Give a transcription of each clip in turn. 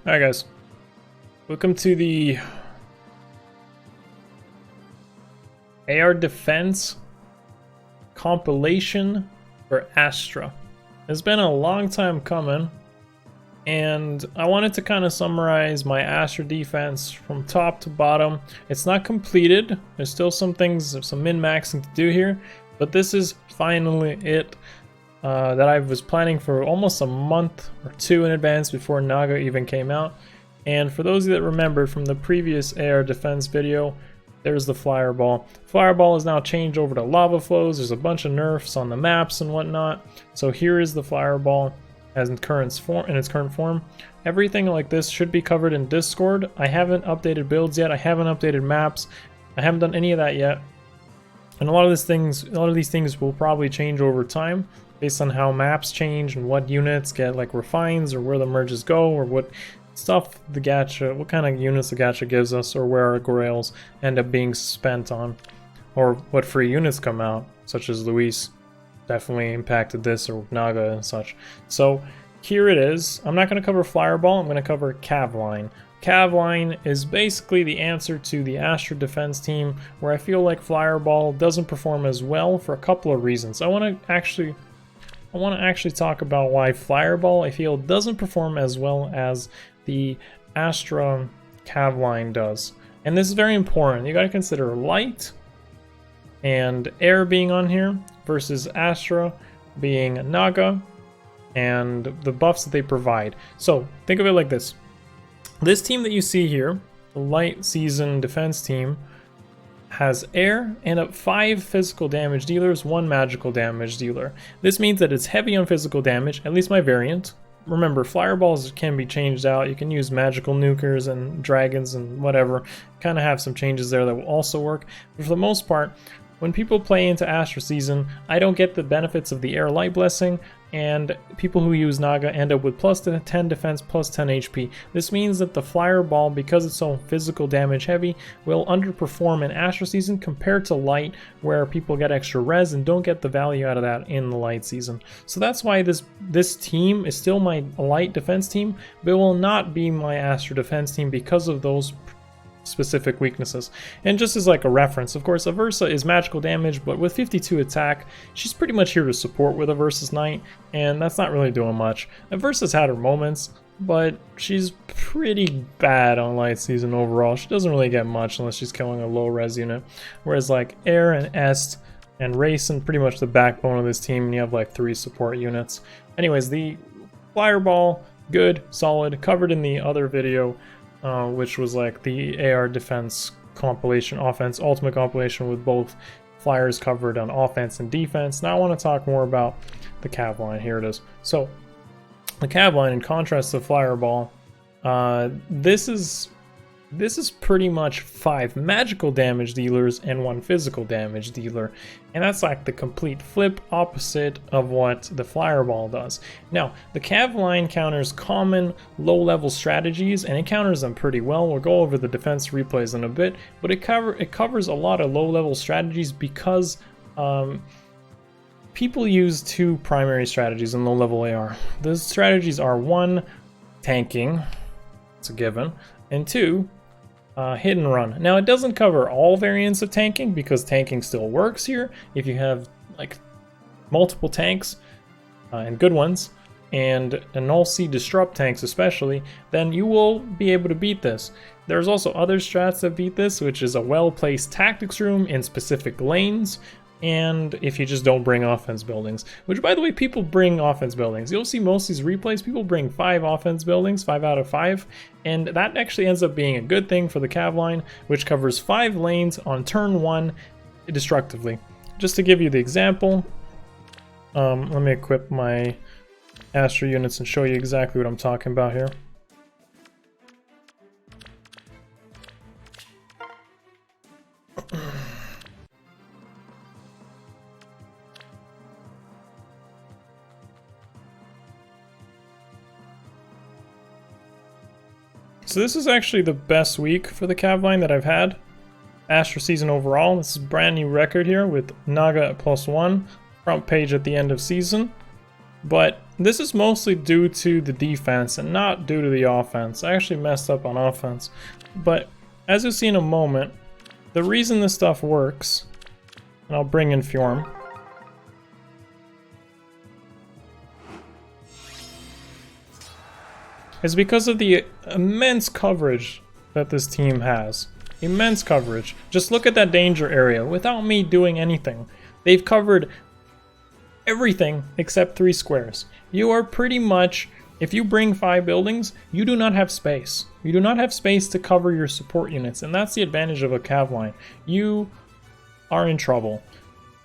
Alright guys, welcome to the AR Defense compilation for Astra. It's been a long time coming, and I wanted to kind of summarize my Astra defense from top to bottom. It's not completed, there's still some things, some min-maxing to do here, but this is finally it. That I was planning for almost a month or two in advance before Naga even came out. And for those of you that remember from the previous AR defense video, there's the flyer ball. Flyer ball is now changed over to lava flows. There's a bunch of nerfs on the maps and whatnot. So here is the flyer ball as in its current form. Everything like this should be covered in Discord. I haven't updated builds yet. I haven't updated maps. I haven't done any of that yet. And a lot of these things will probably change over time, based on how maps change and what units get like refines, or where the merges go, or what stuff the gacha, what kind of units the gacha gives us, or where our grails end up being spent on, or what free units come out, such as Luis definitely impacted this, or Naga and such. So here it is. I'm not going to cover Flyerball, I'm going to cover Cavline. Cavline is basically the answer to the Astra defense team, where I feel like Flyerball doesn't perform as well for a couple of reasons. I want to actually talk about why Flyerball, I feel, doesn't perform as well as the Astra Cavline does. And this is very important. You got to consider light and air being on here versus Astra being Naga and the buffs that they provide. So think of it like this. This team that you see here, the light season defense team, has air and up 5 physical damage dealers, 1 magical damage dealer. This means that it's heavy on physical damage, at least my variant. Remember, Flyerballs can be changed out. You can use magical nukers and dragons and whatever. Kind of have some changes there that will also work. But for the most part, when people play into Astra Season, I don't get the benefits of the Air Light Blessing, and people who use Naga end up with plus 10 defense, plus 10 HP. This means that the Flyer Ball, because it's so physical damage heavy, will underperform in Astra Season compared to Light, where people get extra res and don't get the value out of that in the Light Season. So that's why this team is still my Light defense team, but it will not be my Astra defense team because of those specific weaknesses. And just as like a reference, of course, Aversa is magical damage, but with 52 attack, she's pretty much here to support with Aversa's Knight, and that's not really doing much. Aversa's had her moments, but she's pretty bad on Light Season overall. She doesn't really get much unless she's killing a low res unit. Whereas like Air and Est and Racing, pretty much the backbone of this team, and you have like 3 support units. Anyways, the Flyerball, good, solid, covered in the other video, which was like the AR defense compilation, offense ultimate compilation, with both flyers covered on offense and defense. Now I want to talk more about the Cavline. Here it is. So the Cavline, in contrast to Flyerball, this is pretty much 5 magical damage dealers and 1 physical damage dealer. And that's like the complete flip opposite of what the Flyerball does. Now, the Cavline counters common low-level strategies, and it counters them pretty well. We'll go over the defense replays in a bit, but it covers a lot of low-level strategies because people use 2 primary strategies in low-level AR. Those strategies are 1, tanking, it's a given, and 2, hit and run. Now, it doesn't cover all variants of tanking, because tanking still works here. If you have like multiple tanks and good ones, and null C disrupt tanks especially, then you will be able to beat this. There's also other strats that beat this, which is a well-placed tactics room in specific lanes, and if you just don't bring offense buildings, which, by the way, people bring offense buildings. You'll see most of these replays, people bring 5 offense buildings, 5 out of 5, and that actually ends up being a good thing for the Cavline, which covers 5 lanes on turn 1 destructively. Just to give you the example, let me equip my Astra units and show you exactly what I'm talking about here. So this is actually the best week for the Cavline that I've had. Astra season overall. This is a brand new record here with Naga at +1. Front page at the end of season. But this is mostly due to the defense and not due to the offense. I actually messed up on offense. But as you'll see in a moment, the reason this stuff works, and I'll bring in Fjorm, is because of the immense coverage that this team has. Immense coverage. Just look at that danger area without me doing anything. They've covered everything except 3 squares. You are pretty much, if you bring 5 buildings, you do not have space. You do not have space to cover your support units, and that's the advantage of a cav line. You are in trouble.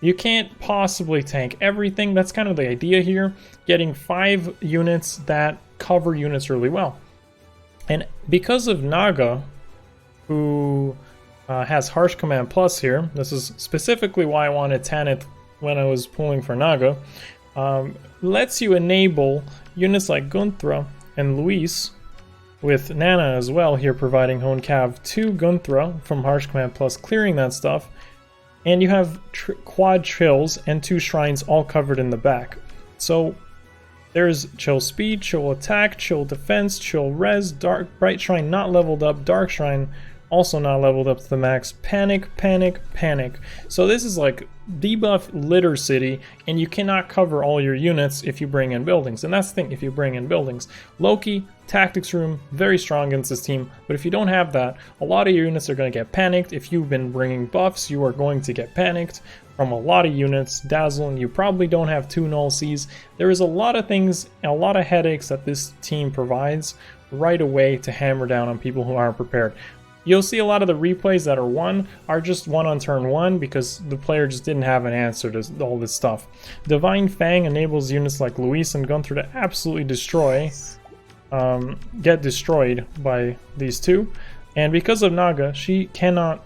You can't possibly tank everything. That's kind of the idea here. Getting 5 units that cover units really well. And because of Naga, who has Harsh Command Plus here, this is specifically why I wanted Tanith when I was pulling for Naga, lets you enable units like Gunthra and Luis, with Nana as well here providing Hone Cav to Gunthra from Harsh Command Plus, clearing that stuff. And you have quad chills and 2 shrines all covered in the back. So there's chill speed, chill attack, chill defense, chill res, bright shrine not leveled up, dark shrine also not leveled up to the max, panic, panic, panic. So this is like debuff litter city, and you cannot cover all your units if you bring in buildings. And that's the thing, if you bring in buildings. Loki, tactics room, very strong against this team, but if you don't have that, a lot of your units are going to get panicked. If you've been bringing buffs, you are going to get panicked from a lot of units. Dazzle, and you probably don't have 2 null Cs. There is a lot of things, a lot of headaches that this team provides right away to hammer down on people who aren't prepared. You'll see a lot of the replays that are won are just won on turn 1 because the player just didn't have an answer to all this stuff. Divine Fang enables units like Luis and Gunther to absolutely destroy, get destroyed by these 2. And because of Naga, she cannot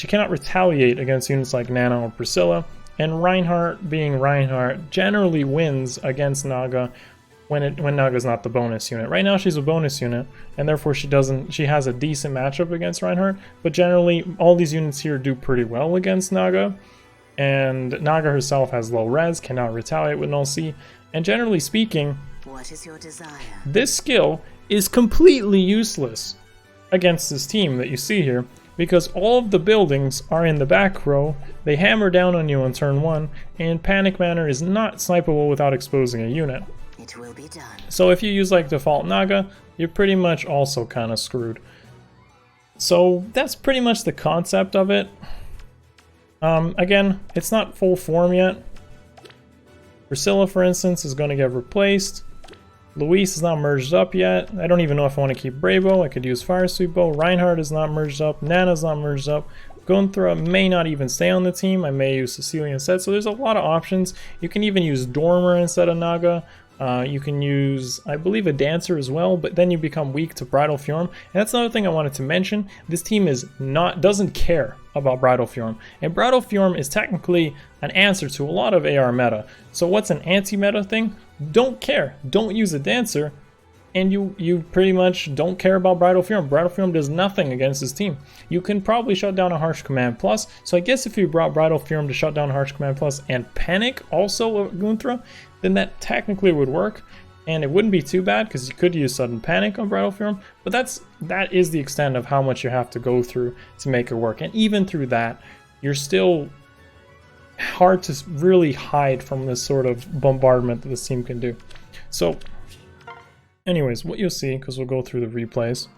retaliate against units like Nana or Priscilla. And Reinhardt, being Reinhardt, generally wins against Naga when Naga's not the bonus unit. Right now she's a bonus unit, and therefore she has a decent matchup against Reinhardt, but generally all these units here do pretty well against Naga, and Naga herself has low res, cannot retaliate with null C, and generally speaking, what is your desire? This skill is completely useless against this team that you see here, because all of the buildings are in the back row, they hammer down on you on turn 1, and Panic Manor is not snipeable without exposing a unit. It will be done. So if you use like default Naga, you're pretty much also kind of screwed. So that's pretty much the concept of it. Again, it's not full form yet. Priscilla, for instance, is going to get replaced. Luis is not merged up yet. I don't even know if I want to keep Bravo. I could use Fire Sweep Bow. Reinhardt is not merged up. Nana's not merged up. Gunthra may not even stay on the team. I may use Cecilia instead. So there's a lot of options. You can even use Dormer instead of Naga. You can use, I believe, a Dancer as well, but then you become weak to Bridal Fjorm. And that's another thing I wanted to mention. This team doesn't care about Bridal Fjorm. And Bridal Fjorm is technically an answer to a lot of AR meta. So what's an anti-meta thing? Don't care. Don't use a Dancer. And you pretty much don't care about Bridal Fjorm. Bridal Fjorm does nothing against this team. You can probably shut down a Harsh Command Plus. So I guess if you brought Bridal Fjorm to shut down Harsh Command Plus and Panic also Gunthra, then that technically would work. And it wouldn't be too bad because you could use Sudden Panic on Bridal Fjorm. But that is the extent of how much you have to go through to make it work. And even through that, you're still hard to really hide from this sort of bombardment that this team can do. So anyways, what you'll see, because we'll go through the replays,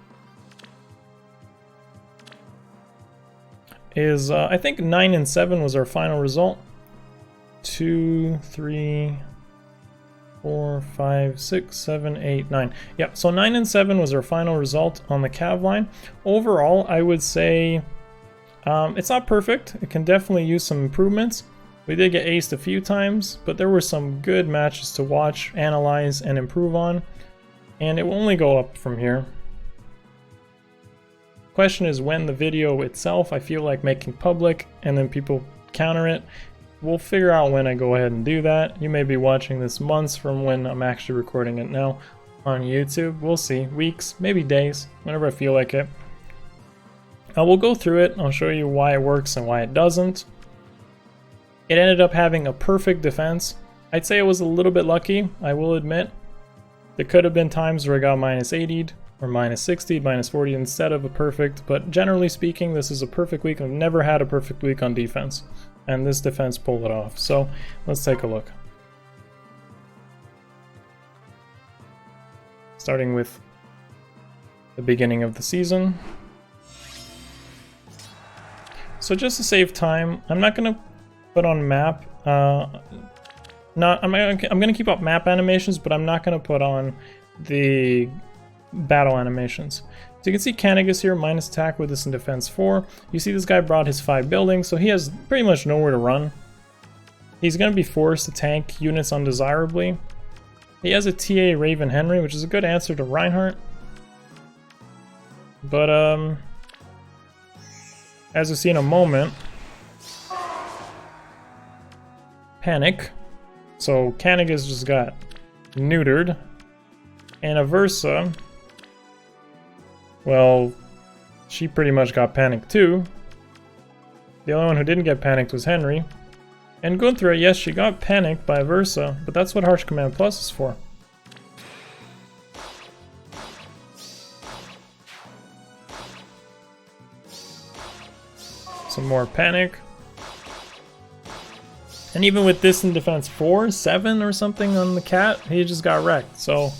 is I think 9 and 7 was our final result. 2, 3, 4, 5, 6, 7, 8, 9. Yeah, so 9 and 7 was our final result on the Cav line. Overall, I would say it's not perfect. It can definitely use some improvements. We did get aced a few times, but there were some good matches to watch, analyze, and improve on. And it will only go up from here. Question is when the video itself I feel like making public and then people counter it. We'll figure out when I go ahead and do that. You may be watching this months from when I'm actually recording it now on YouTube. We'll see. Weeks, maybe days, whenever I feel like it. We'll go through it. I'll show you why it works and why it doesn't. It ended up having a perfect defense. I'd say it was a little bit lucky, I will admit. There could have been times where I got minus 80'd, or minus 60'd, minus 40 instead of a perfect, but generally speaking, this is a perfect week. I've never had a perfect week on defense, and this defense pulled it off. So let's take a look. Starting with the beginning of the season. So just to save time, I'm not going to put on map. I'm gonna keep up map animations, but I'm not gonna put on the battle animations. So you can see Akariss here, minus attack with this in defense 4. You see this guy brought his 5 buildings, so he has pretty much nowhere to run. He's gonna be forced to tank units undesirably. He has a TA Raven Henry, which is a good answer to Reinhardt. But as you'll see in a moment, panic. So Akariss just got neutered. And Aversa, well, she pretty much got panicked too. The only one who didn't get panicked was Henry. And Gunther, yes, she got panicked by Aversa, but that's what Harsh Command Plus is for. Some more panic. And even with this in defense 4, 7 or something on the cat, he just got wrecked. So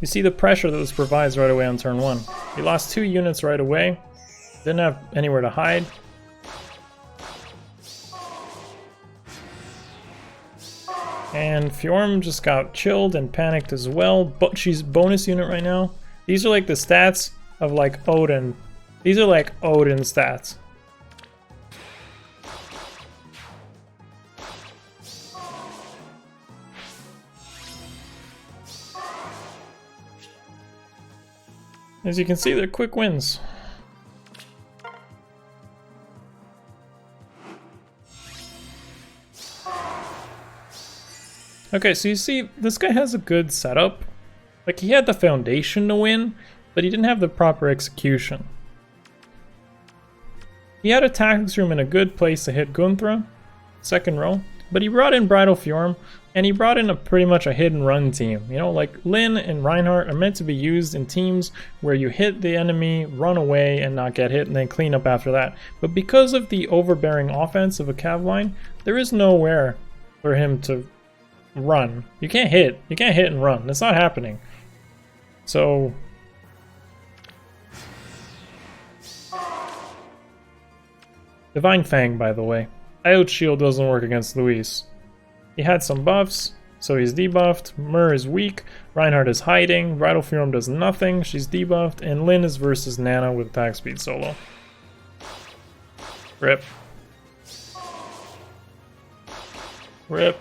you see the pressure that this provides right away on turn 1. He lost 2 units right away. Didn't have anywhere to hide. And Fjorm just got chilled and panicked as well, but she's bonus unit right now. These are like the stats of like Odin. These are like Odin stats. As you can see, they're quick wins. Okay, so you see, this guy has a good setup. Like, he had the foundation to win, but he didn't have the proper execution. He had a tactics room in a good place to hit Gunther, second row, but he brought in Bridal Fjorm, and he brought in pretty much a hit and run team. You know, like Lyn and Reinhardt are meant to be used in teams where you hit the enemy, run away, and not get hit, and then clean up after that. But because of the overbearing offense of a cav line, there is nowhere for him to run. You can't hit and run. That's not happening. So Divine Fang, by the way. Iot Shield doesn't work against Luis. He had some buffs, so he's debuffed. Myrrh is weak. Reinhardt is hiding. Bridal Fjorm does nothing. She's debuffed. And Lyn is versus Nana with attack speed solo. Rip. Rip.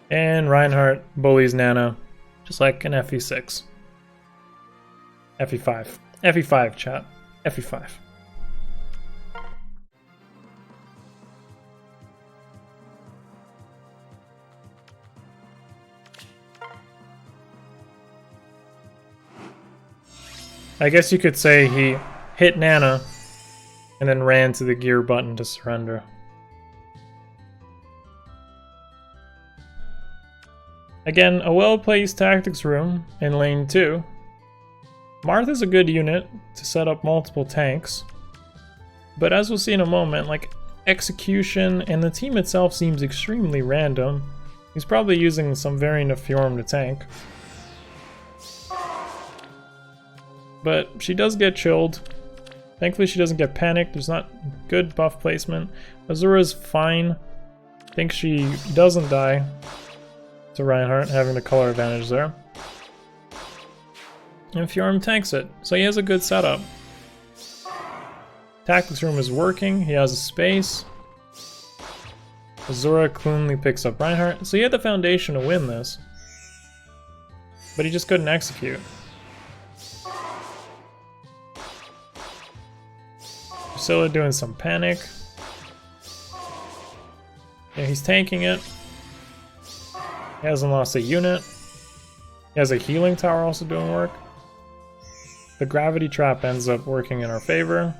And Reinhardt bullies Nana, just like an FE6. FE5. FE5, chat. FE5. I guess you could say he hit Nana and then ran to the gear button to surrender. Again, a well-placed tactics room in lane 2. Martha's a good unit to set up multiple tanks, but as we'll see in a moment, like, execution and the team itself seems extremely random. He's probably using some variant of Fjorm to tank. But she does get chilled. Thankfully she doesn't get panicked. There's not good buff placement. Azura's fine. I think she doesn't die to Reinhardt, having the color advantage there. And Fjorm tanks it, so he has a good setup. Tactics room is working, he has a space. Azura cleanly picks up Reinhardt, so he had the foundation to win this. But he just couldn't execute. Priscilla doing some panic. Yeah, he's tanking it. He hasn't lost a unit. He has a healing tower also doing work. The gravity trap ends up working in our favor.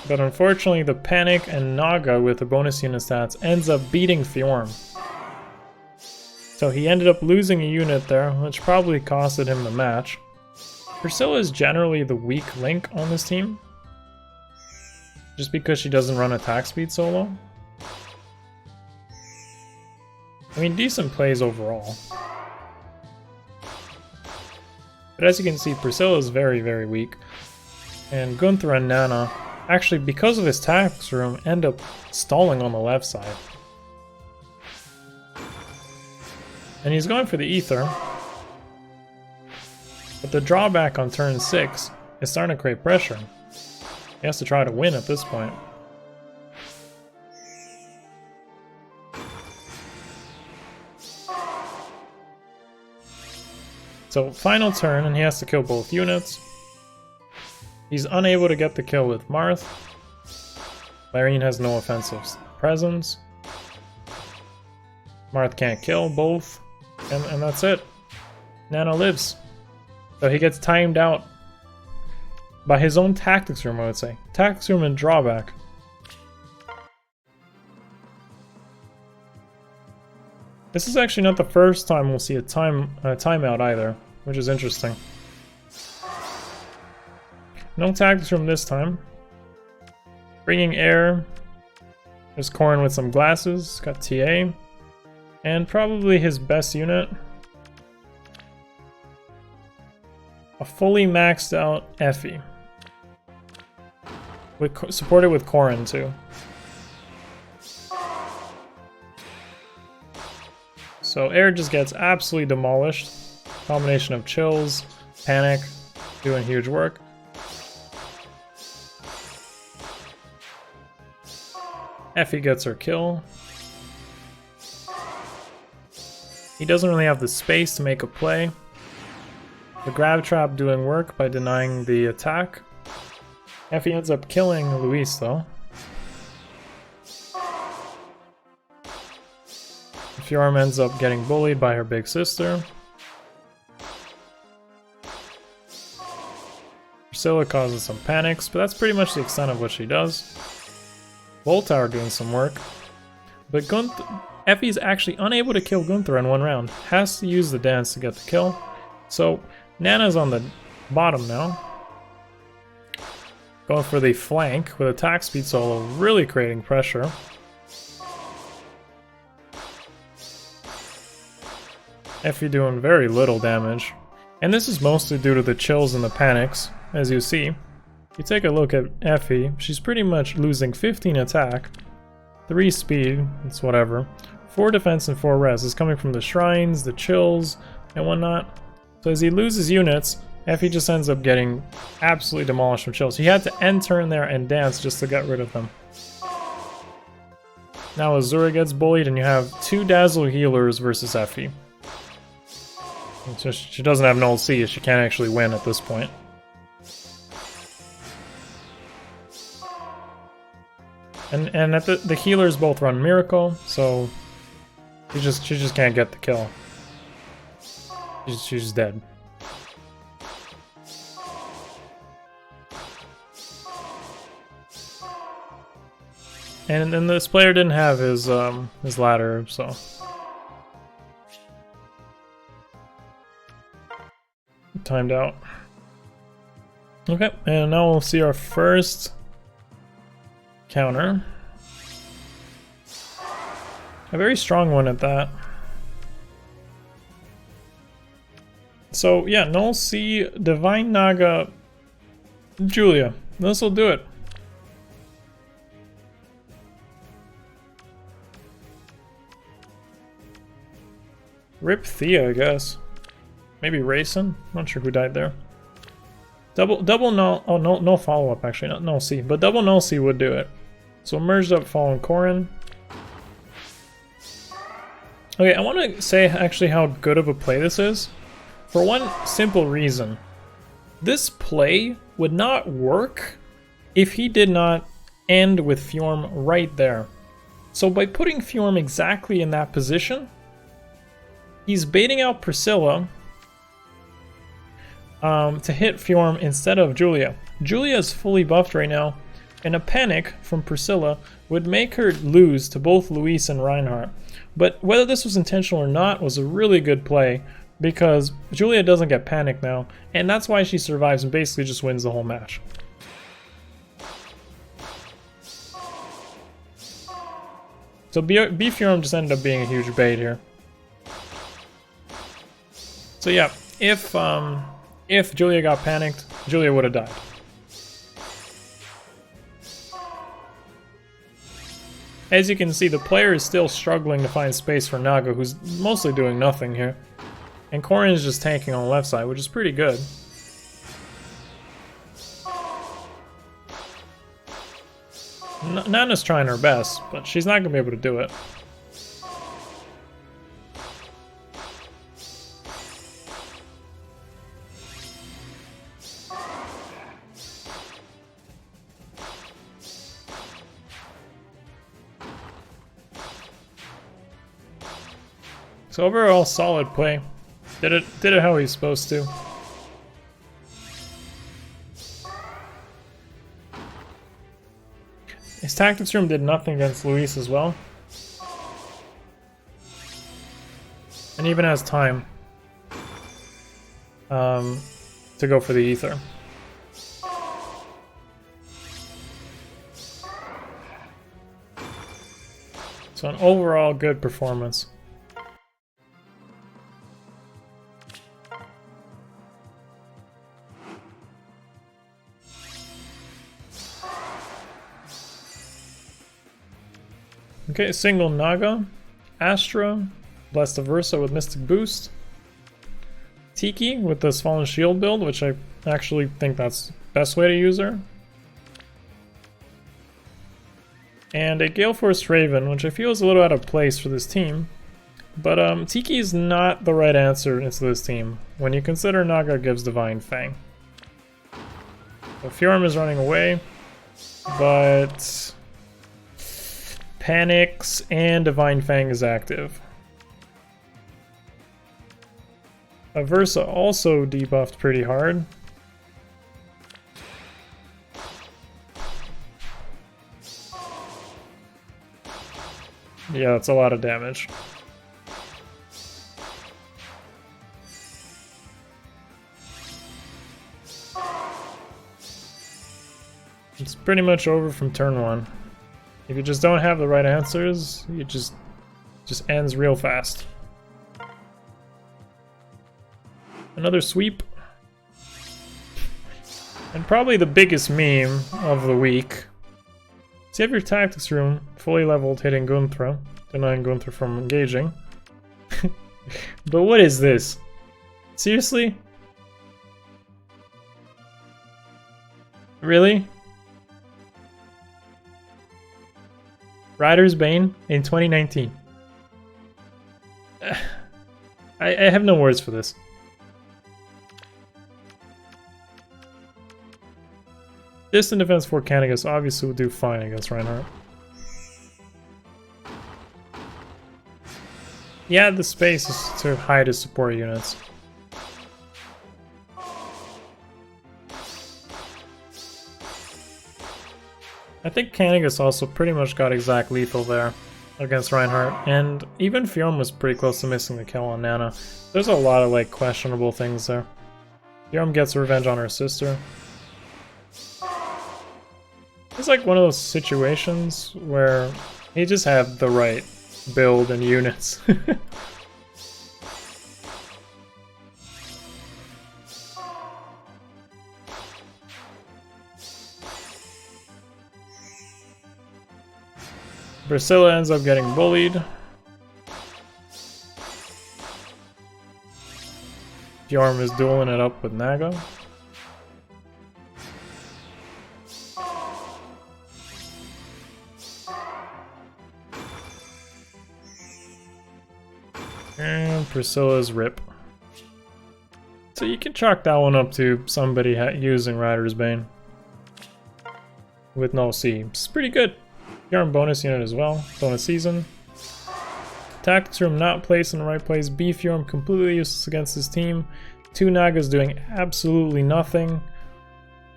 But unfortunately, the Panic and Naga with the bonus unit stats ends up beating Fjorm. So he ended up losing a unit there, which probably costed him the match. Priscilla is generally the weak link on this team, just because she doesn't run attack speed solo. I mean, decent plays overall. But as you can see, Priscilla is very, very weak. And Gunther and Nana, actually because of his tax room, end up stalling on the left side. And he's going for the Aether. But the drawback on turn 6 is starting to create pressure. He has to try to win at this point. So final turn and he has to kill both units. He's unable to get the kill with Marth. Larian has no offensive presence. Marth can't kill both. And that's it. Nana lives. So he gets timed out by his own tactics room, I would say. Tactics room and drawback. This is actually not the first time we'll see a timeout either, which is interesting. No tactics room this time. Bringing air. There's Corrin with some glasses. Got TA. And probably his best unit. A fully maxed out Effie. Supported with Corrin too. So air just gets absolutely demolished. Combination of chills, panic, doing huge work. Effie gets her kill. He doesn't really have the space to make a play. The grab trap doing work by denying the attack. Effie ends up killing Luis though. Fjorm ends up getting bullied by her big sister. Priscilla causes some panics, but that's pretty much the extent of what she does. Voltower doing some work. But Effie's actually unable to kill Gunther in one round. Has to use the dance to get the kill. So Nana's on the bottom now. Going for the flank with attack speed solo, really creating pressure. Effie doing very little damage. And this is mostly due to the chills and the panics, as you see. If you take a look at Effie, she's pretty much losing 15 attack, 3 speed, it's whatever, 4 defense and 4 res. Is coming from the shrines, the chills, and whatnot. So as he loses units, Effie just ends up getting absolutely demolished from chills. He had to end turn there and dance just to get rid of them. Now Azura gets bullied and you have 2 Dazzle healers versus Effie. So she doesn't have null C, she can't actually win at this point. And at the healers both run Miracle, so she just can't get the kill. She's just dead. And then this player didn't have his ladder, so timed out. Okay, and now we'll see our first counter. A very strong one at that. So yeah, Null C, Divine Naga, Julia. This will do it. Rip Thea, I guess. Maybe Rayson? Not sure who died there. Double null. Oh, no follow up actually. Not null C, but double null C would do it. So merged up Fallen Corrin. Okay, I want to say actually how good of a play this is. For one simple reason. This play would not work if he did not end with Fjorm right there. So by putting Fjorm exactly in that position, he's baiting out Priscilla to hit Fjorm instead of Julia. Julia is fully buffed right now, and a panic from Priscilla would make her lose to both Luis and Reinhardt. But whether this was intentional or not was a really good play, because Julia doesn't get panicked now, and that's why she survives and basically just wins the whole match. So B Fjorm just ended up being a huge bait here. So yeah, if Julia got panicked, Julia would have died. As you can see, the player is still struggling to find space for Naga, who's mostly doing nothing here. And Corrin is just tanking on the left side, which is pretty good. Nana's trying her best, but she's not going to be able to do it. So overall, solid play. Did it how he's supposed to. His tactics room did nothing against Luis as well. And even has time to go for the Aether. So an overall good performance. Okay, single Naga, Astra, Blessed of Versa with Mystic Boost, Tiki with this Fallen Shield build, which I actually think that's the best way to use her, and a Gale Force Raven, which I feel is a little out of place for this team, but Tiki is not the right answer into this team when you consider Naga gives Divine Fang. So Fjorm is running away, but panics and Divine Fang is active. Aversa also debuffed pretty hard. Yeah, that's a lot of damage. It's pretty much over from turn 1. If you just don't have the right answers, it just ends real fast. Another sweep. And probably the biggest meme of the week. So you have your tactics room fully leveled, hitting Gunthra, denying Gunthra from engaging. But what is this? Seriously? Really? Rider's Bane in 2019. I have no words for this. Distant defense for Canagus obviously will do fine against Reinhardt. He had the space to hide his support units. I think Canagus also pretty much got exact lethal there against Reinhardt, and even Fjorm was pretty close to missing the kill on Nana. There's a lot of like questionable things there. Fjorm gets revenge on her sister. It's like one of those situations where he just had the right build and units. Priscilla ends up getting bullied. Fjorm is dueling it up with Naga. And Priscilla's rip. So you can chalk that one up to somebody using Rider's Bane with no C. It's pretty good. Yarn bonus unit as well, bonus season. Tactics room not placed in the right place. Beef Yorm completely useless against this team. 2 Nagas doing absolutely nothing.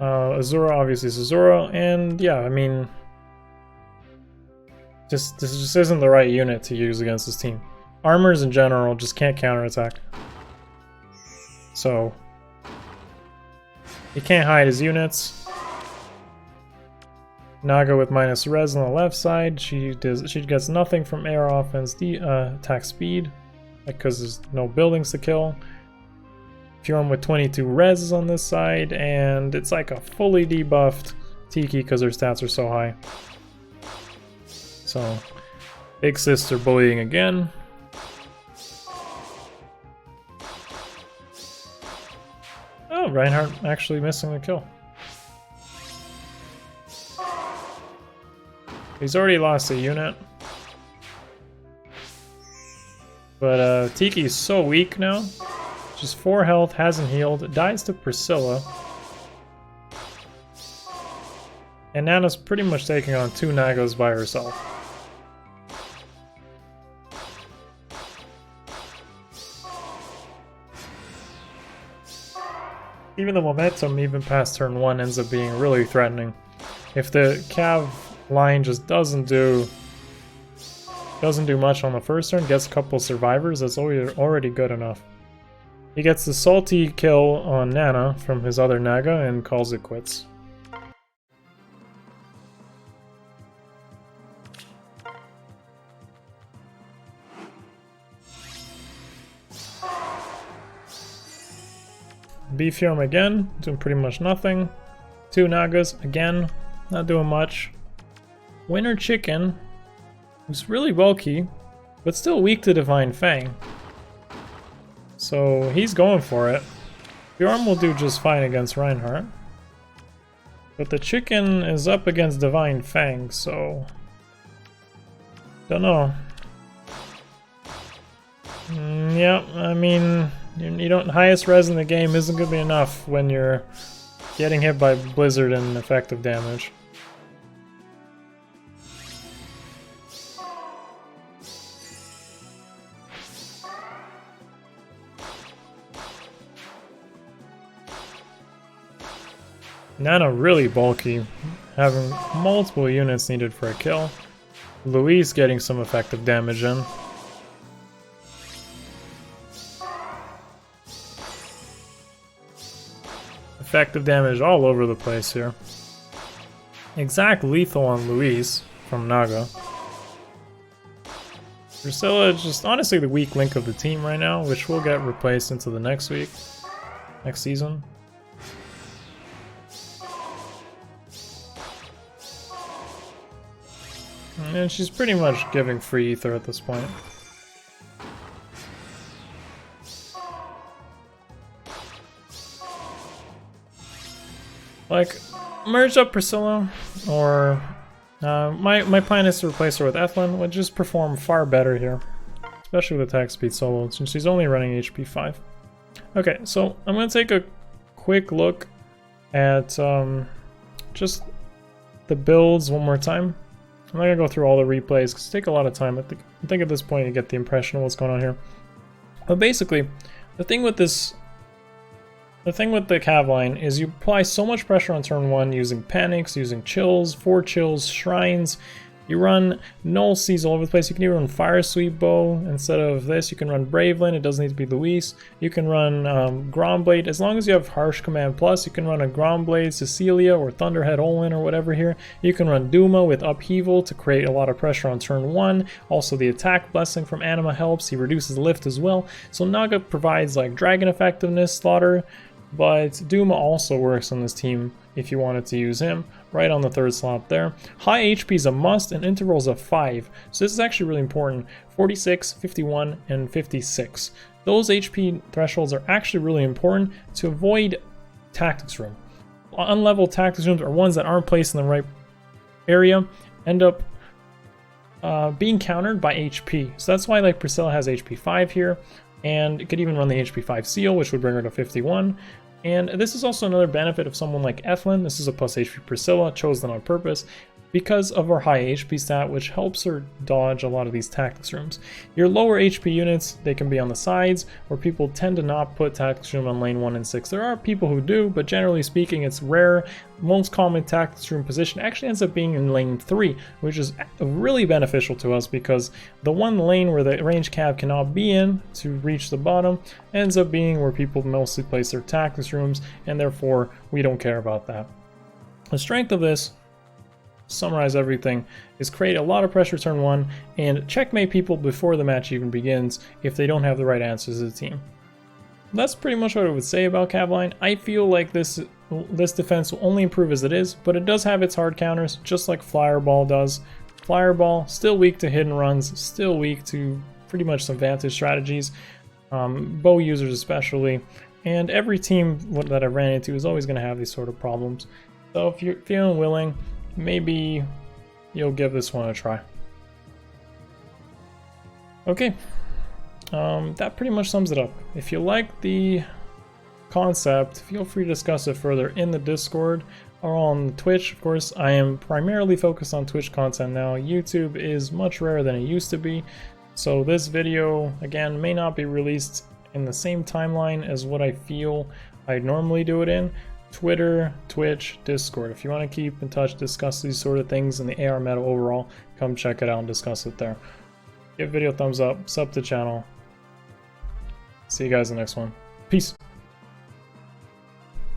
Azura obviously is Azura, and yeah, I mean, this just isn't the right unit to use against this team. Armors in general just can't counterattack. So he can't hide his units. Naga with minus res on the left side. She gets nothing from air offense attack speed because there's no buildings to kill. Fjorm with 22 res is on this side, and it's like a fully debuffed Tiki because her stats are so high. So big sister bullying again. Oh, Reinhardt actually missing the kill. He's already lost a unit. But Tiki's so weak now. Just 4 health, hasn't healed, dies to Priscilla. And Nana's pretty much taking on 2 Nagas by herself. Even the momentum, even past turn 1, ends up being really threatening. If the Cav line just doesn't do much on the first turn, gets a couple survivors, that's already good enough. He gets the salty kill on Nana from his other Naga and calls it quits. Beef Yorm again, doing pretty much nothing. 2 Nagas again, not doing much. Winter Chicken, who's really bulky, but still weak to Divine Fang. So he's going for it. Bjorn will do just fine against Reinhardt. But the chicken is up against Divine Fang, so don't know. Yeah, I mean, you don't, highest res in the game isn't gonna be enough when you're getting hit by Blizzard and effective damage. Nana really bulky, having multiple units needed for a kill. Luis getting some effective damage in. Effective damage all over the place here. Exact lethal on Luis from Naga. Priscilla is just honestly the weak link of the team right now, which will get replaced into the next season. And she's pretty much giving free Aether at this point. Like, merge up Priscilla, or my plan is to replace her with Ethlyn, which just perform far better here, especially with attack speed solo, since she's only running HP 5. Okay, so I'm going to take a quick look at just the builds one more time. I'm not going to go through all the replays because it takes a lot of time. I think at this point you get the impression of what's going on here. But basically, the thing with the Cav line is you apply so much pressure on turn 1 using panics, using chills, 4 chills, shrines. You run Null Seas all over the place. You can even run Fire Sweep Bow instead of this. You can run Braveland. It doesn't need to be Luis. You can run Gromblade. As long as you have Harsh Command Plus, you can run a Gromblade Cecilia or Thunderhead Olin or whatever here. You can run Duma with Upheaval to create a lot of pressure on turn 1. Also, the Attack Blessing from Anima helps. He reduces Lift as well. So Naga provides like Dragon Effectiveness, Slaughter, but Duma also works on this team if you wanted to use him, right on the 3rd slot there. High HP is a must and intervals of 5, so this is actually really important. 46, 51, and 56. Those HP thresholds are actually really important to avoid Tactics Room. Unleveled Tactics Rooms are ones that aren't placed in the right area, end up being countered by HP. So that's why like Priscilla has HP 5 here, and it could even run the HP 5 seal, which would bring her to 51. And this is also another benefit of someone like Ethlyn. This is a plus HP Priscilla, chosen on purpose. because of our high HP stat, which helps her dodge a lot of these tactics rooms. Your lower HP units, they can be on the sides, where people tend to not put tactics room on lane 1 and 6. There are people who do, but generally speaking it's rare. Most common tactics room position actually ends up being in lane 3, which is really beneficial to us because the one lane where the range cav cannot be in to reach the bottom ends up being where people mostly place their tactics rooms, and therefore we don't care about that. The strength of this, summarize everything, is create a lot of pressure turn 1 and checkmate people before the match even begins if they don't have the right answers as a team. That's pretty much what I would say about Cavline. I feel like this defense will only improve as it is, but it does have its hard counters, just like Fireball does. Fireball, still weak to hidden runs, still weak to pretty much some vantage strategies, bow users especially, and every team that I ran into is always going to have these sort of problems. So if you're feeling willing, maybe you'll give this one a try. Okay, that pretty much sums it up. If you like the concept, feel free to discuss it further in the Discord or on Twitch. Of course, I am primarily focused on Twitch content now. YouTube is much rarer than it used to be, so this video, again, may not be released in the same timeline as what I feel I'd normally do it in. Twitter, Twitch, Discord. If you want to keep in touch, discuss these sort of things in the AR meta overall, come check it out and discuss it there. Give video a thumbs up, sub to the channel. See you guys in the next one. Peace.